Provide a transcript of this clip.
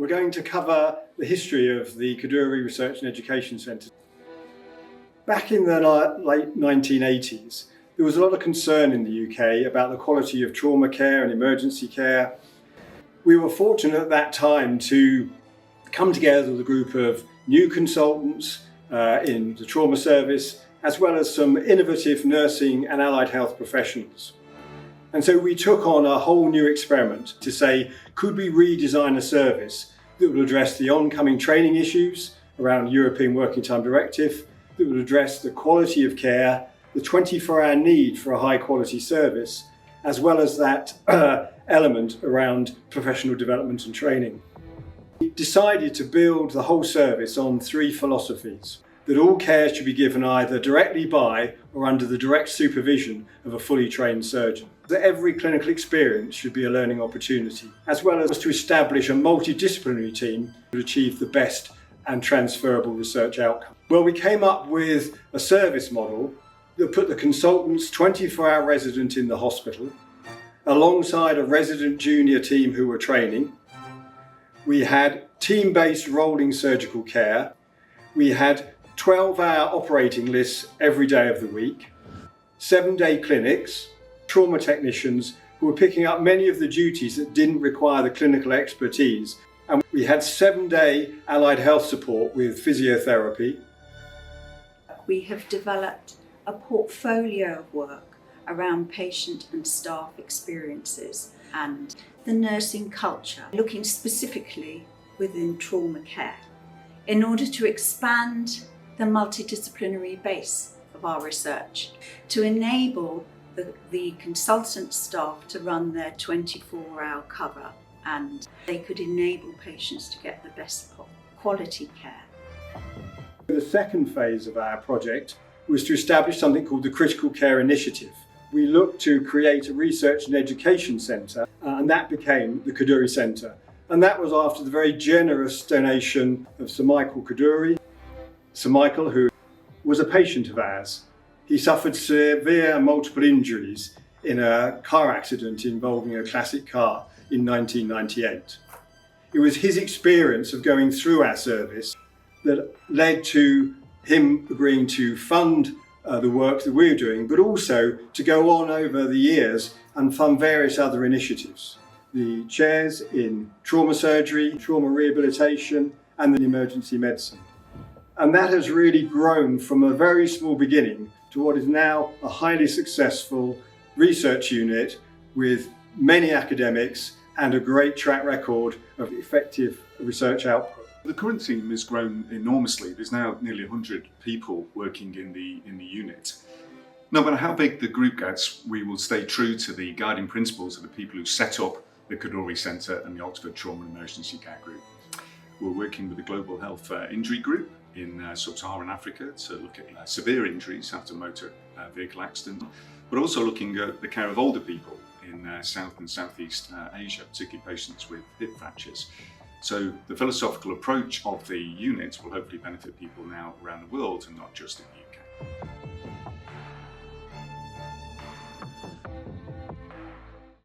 We're going to cover the history of the Kadoorie Research and Education Centre. Back in the late 1980s, there was a lot of concern in the UK about the quality of trauma care and emergency care. We were fortunate at that time to come together with a group of new consultants in the trauma service, as well as some innovative nursing and allied health professionals. And so we took on a whole new experiment to say, could we redesign a service that would address the oncoming training issues around European Working Time Directive, that would address the quality of care, the 24-hour need for a high quality service, as well as that element around professional development and training. We decided to build the whole service on three philosophies: that all care should be given either directly by or under the direct supervision of a fully trained surgeon. That every clinical experience should be a learning opportunity, as well as to establish a multidisciplinary team to achieve the best and transferable research outcome. Well, we came up with a service model that put the consultant's 24-hour resident in the hospital alongside a resident junior team who were training. We had team-based rolling surgical care. We had 12-hour operating lists every day of the week, 7-day clinics, trauma technicians who were picking up many of the duties that didn't require the clinical expertise. And we had 7-day allied health support with physiotherapy. We have developed a portfolio of work around patient and staff experiences and the nursing culture, looking specifically within trauma care, in order to expand the multidisciplinary base of our research, to enable the consultant staff to run their 24-hour cover, and they could enable patients to get the best quality care. The second phase of our project was to establish something called the Critical Care Initiative. We looked to create a research and education centre, and that became the Kadoorie Centre. And that was after the very generous donation of Sir Michael Kadoorie. Sir Michael, who was a patient of ours, he suffered severe multiple injuries in a car accident involving a classic car in 1998. It was his experience of going through our service that led to him agreeing to fund the work that we're doing, but also to go on over the years and fund various other initiatives. The chairs in trauma surgery, trauma rehabilitation, and in emergency medicine. And that has really grown from a very small beginning to what is now a highly successful research unit with many academics and a great track record of effective research output. The current team has grown enormously. There's now nearly 100 people working in the unit. No matter how big the group gets, we will stay true to the guiding principles of the people who set up the Kadoorie Centre and the Oxford Trauma and Emergency Care Group. We're working with the Global Health Injury Group in Sub-Saharan Africa to look at severe injuries after motor vehicle accident, but also looking at the care of older people in South and Southeast Asia, particularly patients with hip fractures. So the philosophical approach of the unit will hopefully benefit people now around the world and not just in the UK.